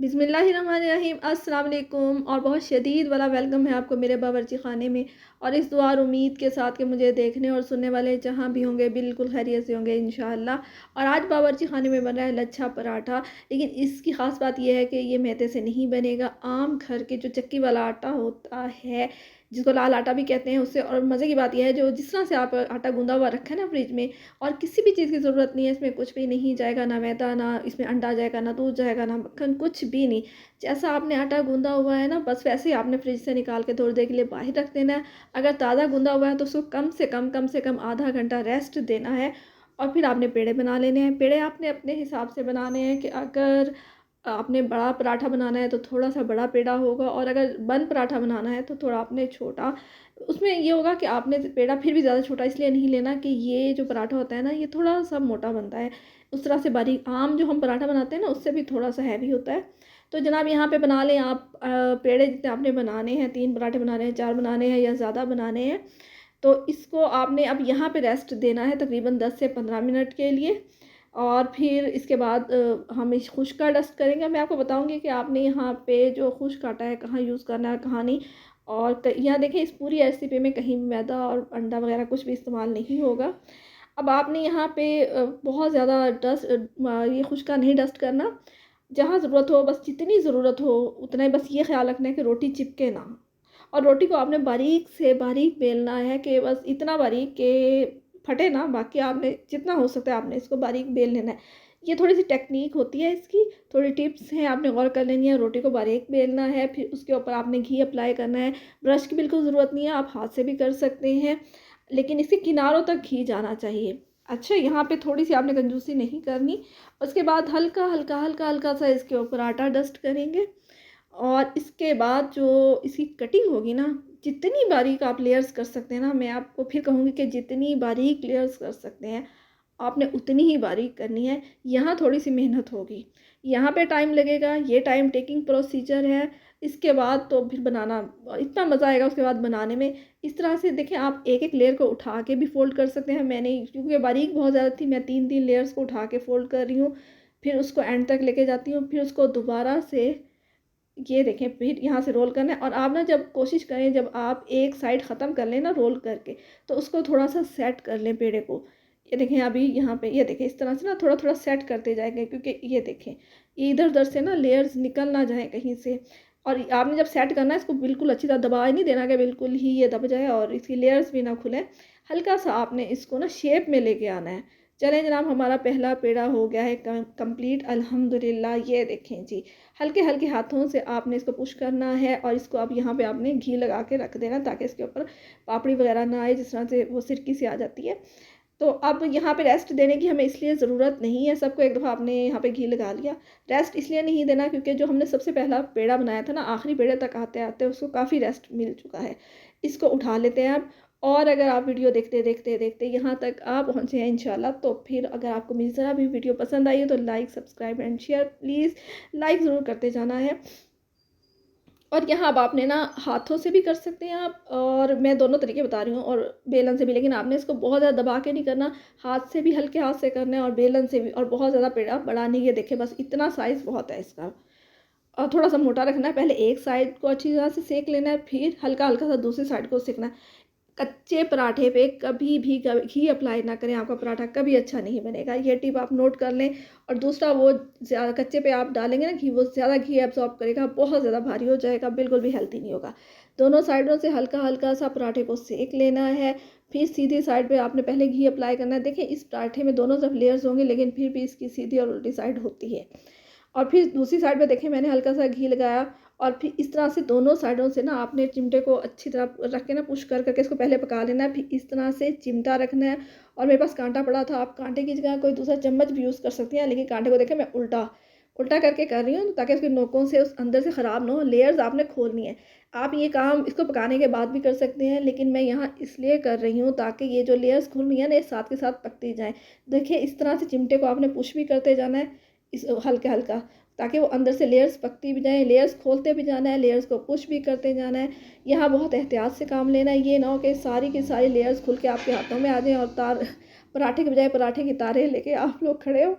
बिस्मिल्लाहिर्रहमानिर्रहीम। अस्सलाम वालेकुम और बहुत शदीद वाला वेलकम है आपको मेरे बावर्ची खाने में। और इस दुआ और उम्मीद के साथ कि मुझे देखने और सुनने वाले जहाँ भी होंगे बिल्कुल खैरियत से होंगे इंशाअल्लाह। और आज बावर्ची खाने में बन रहा है लच्छा पराठा। लेकिन इसकी ख़ास बात यह है कि ये मैदे से नहीं बनेगा, आम घर के जो चक्की वाला आटा होता है जिसको लाल आटा भी कहते हैं उससे। और मज़े की बात यह है जो जिस तरह से आप आटा गूंदा हुआ रखा है ना फ्रिज में, और किसी भी चीज़ की ज़रूरत नहीं है, इसमें कुछ भी नहीं जाएगा, ना मैदा, ना इसमें अंडा जाएगा, ना दूध जाएगा, ना मक्खन, कुछ भी नहीं। जैसा आपने आटा गूंदा हुआ है ना, बस वैसे ही आपने फ्रिज से निकाल के थोड़ी देर के लिए बाहर रख देना है। अगर ताज़ा गूंदा हुआ है तो उसको कम से कम आधा घंटा रेस्ट देना है। और फिर आपने पेड़े बना लेने हैं। पेड़े आपने अपने हिसाब से बनाने हैं कि अगर आपने बड़ा पराठा बनाना है तो थोड़ा सा बड़ा पेड़ा होगा, और अगर बन पराठा बनाना है तो थोड़ा आपने छोटा। उसमें ये होगा कि आपने पेड़ा फिर भी ज़्यादा छोटा इसलिए नहीं लेना कि ये जो पराठा होता है ना ये थोड़ा सा मोटा बनता है, उस तरह से बारीक। आम जो हम पराठा बनाते हैं ना उससे भी थोड़ा सा हैवी होता है। तो जनाब यहाँ पे बना लें आप पेड़े जितने आपने बनाने हैं, 3 पराठे बनाने हैं, 4 बनाने हैं या ज़्यादा बनाने हैं। तो इसको आपने अब यहाँ पे रेस्ट देना है तकरीबन 10 से 15 मिनट के लिए। और फिर इसके बाद हम इस खुश्क का डस्ट करेंगे। मैं आपको बताऊंगी कि आपने यहाँ पे जो खुश्क आटा है कहाँ यूज़ करना है कहाँ नहीं। और यहाँ देखें इस पूरी रेसिपी में कहीं भी मैदा और अंडा वगैरह कुछ भी इस्तेमाल नहीं होगा। अब आपने यहाँ पे बहुत ज़्यादा ये खुश्क का नहीं डस्ट करना। जहाँ ज़रूरत हो, बस जितनी ज़रूरत हो उतना ही, बस ये ख्याल रखना है कि रोटी चिपके ना। और रोटी को आपने बारीक से बारीक बेलना है कि बस इतना बारीक कि फटे ना, बाकी आपने जितना हो सकता है आपने इसको बारीक बेल लेना है। ये थोड़ी सी टेक्निक होती है इसकी, थोड़ी टिप्स हैं, आपने गौर कर लेनी है। रोटी को बारीक बेलना है, फिर उसके ऊपर आपने घी अप्लाई करना है। ब्रश की बिल्कुल ज़रूरत नहीं है, आप हाथ से भी कर सकते हैं, लेकिन इसके किनारों तक घी जाना चाहिए। अच्छा, यहाँ पे थोड़ी सी आपने कंजूसी नहीं करनी। उसके बाद हल्का हल्का हल्का हल्का सा इसके ऊपर आटा डस्ट करेंगे। और इसके बाद जो इसकी कटिंग होगी ना, जितनी बारीक आप लेयर्स कर सकते हैं ना, मैं आपको फिर कहूँगी कि जितनी बारीक लेयर्स कर सकते हैं आपने उतनी ही बारीक करनी है। यहाँ थोड़ी सी मेहनत होगी, यहाँ पे टाइम लगेगा, ये टाइम टेकिंग प्रोसीजर है। इसके बाद तो फिर बनाना इतना मज़ा आएगा उसके बाद बनाने में। इस तरह से देखें, आप एक एक लेयर को उठा के भी फोल्ड कर सकते हैं। मैंने क्योंकि बारीक बहुत ज़्यादा थी, मैं 3 3 लेयर्स को उठा के फोल्ड कर रही हूँ, फिर उसको एंड तक लेके जाती हूँ, फिर उसको दोबारा से ये देखें, फिर यहाँ से रोल करना है। और आप ना जब कोशिश करें, जब आप एक साइड ख़त्म कर लें ना रोल करके, तो उसको थोड़ा सा सेट कर लें पेड़े को। ये देखें अभी यहाँ पे, ये देखें इस तरह से ना थोड़ा थोड़ा सेट करते जाएंगे, क्योंकि ये देखें इधर उधर से ना लेयर्स निकल ना जाए कहीं से। और आपने जब सेट करना है इसको बिल्कुल अच्छी तरह दबा नहीं देना कि बिल्कुल ही ये दब जाए और इसकी लेयर्स भी ना खुले। हल्का सा आपने इसको ना शेप में लेके आना है। चलें जनाब, हमारा पहला पेड़ा हो गया है कंप्लीट अल्हम्दुलिल्लाह। ये देखें जी, हल्के हल्के हाथों से आपने इसको पुश करना है और इसको अब यहाँ पे आपने घी लगा के रख देना ताकि इसके ऊपर पापड़ी वगैरह ना आए, जिस तरह से वो सिरकी सी आ जाती है। तो अब यहाँ पे रेस्ट देने की हमें इसलिए ज़रूरत नहीं है। सबको एक दफ़ा आपने यहाँ पे घी लगा लिया। रेस्ट इसलिए नहीं देना क्योंकि जो हमने सबसे पहला पेड़ा बनाया था ना, आखिरी पेड़े तक आते आते उसको काफ़ी रेस्ट मिल चुका है। इसको उठा लेते हैं अब। और अगर आप वीडियो देखते देखते देखते यहाँ तक आप पहुँचे हैं इंशाल्लाह, तो फिर अगर आपको मेरी ज़रा भी वीडियो पसंद आई है तो like subscribe and share please, like ज़रूर करते जाना है। और यहाँ अब आपने ना हाथों से भी कर सकते हैं आप, और मैं दोनों तरीके बता रही हूँ, और बेलन से भी। लेकिन आपने इसको बहुत ज़्यादा दबा के नहीं करना, हाथ से भी हल्के हाथ से करना है और बेलन से भी। और बहुत ज़्यादा पेड़ा बड़ा नहीं, ये देखे बस इतना साइज़ बहुत है इसका। और थोड़ा सा मोटा रखना है। पहले एक साइड को अच्छी तरह से सेक लेना है, फिर हल्का हल्का सा दूसरी साइड को सेकना है। कच्चे पराठे पे कभी भी घी अप्लाई ना करें, आपका पराठा कभी अच्छा नहीं बनेगा। ये टिप आप नोट कर लें। और दूसरा, वो ज़्यादा कच्चे पे आप डालेंगे ना घी, वो ज़्यादा घी एब्जॉर्ब करेगा, बहुत ज़्यादा भारी हो जाएगा, बिल्कुल भी हेल्थी नहीं होगा। दोनों साइडों से हल्का हल्का सा पराठे को सेक लेना है। फिर सीधी साइड पे आपने पहले घी अप्लाई करना है। देखें इस पराठे में दोनों तरफ लेयर्स होंगे, लेकिन फिर भी इसकी सीधी और उल्टी साइड होती है। और फिर दूसरी साइड पे देखें मैंने हल्का सा घी लगाया, और फिर इस तरह से दोनों साइडों से ना आपने चिमटे को अच्छी तरह रख के ना पुश कर करके इसको पहले पका लेना है। फिर इस तरह से चिमटा रखना है। और मेरे पास कांटा पड़ा था, आप कांटे की जगह कोई दूसरा चम्मच भी यूज़ कर सकती हैं, लेकिन कांटे को देखें मैं उल्टा उल्टा करके कर रही हूँ ताकि उसके नोकों से उस अंदर से ख़राब ना हो। लेयर्स आपने खोलनी है। आप ये काम इसको पकाने के बाद भी कर सकते हैं, लेकिन मैं यहाँ इसलिए कर रही हूँ ताकि ये जो लेयर्स खुल रही है ना, ये साथ के साथ पकती जाएँ। देखिए इस तरह से चिमटे को आपने पुश भी करते जाना है, इस हल्के हल्का, ताकि वो अंदर से लेयर्स पकती भी जाएँ। लेयर्स खोलते भी जाना है, लेयर्स को पुश भी करते जाना है। यहाँ बहुत एहतियात से काम लेना है, ये ना हो कि सारी की सारी लेयर्स खुल के आपके हाथों में आ जाएँ और तार पराठे के बजाय पराठे की तारें लेके आप लोग खड़े हो।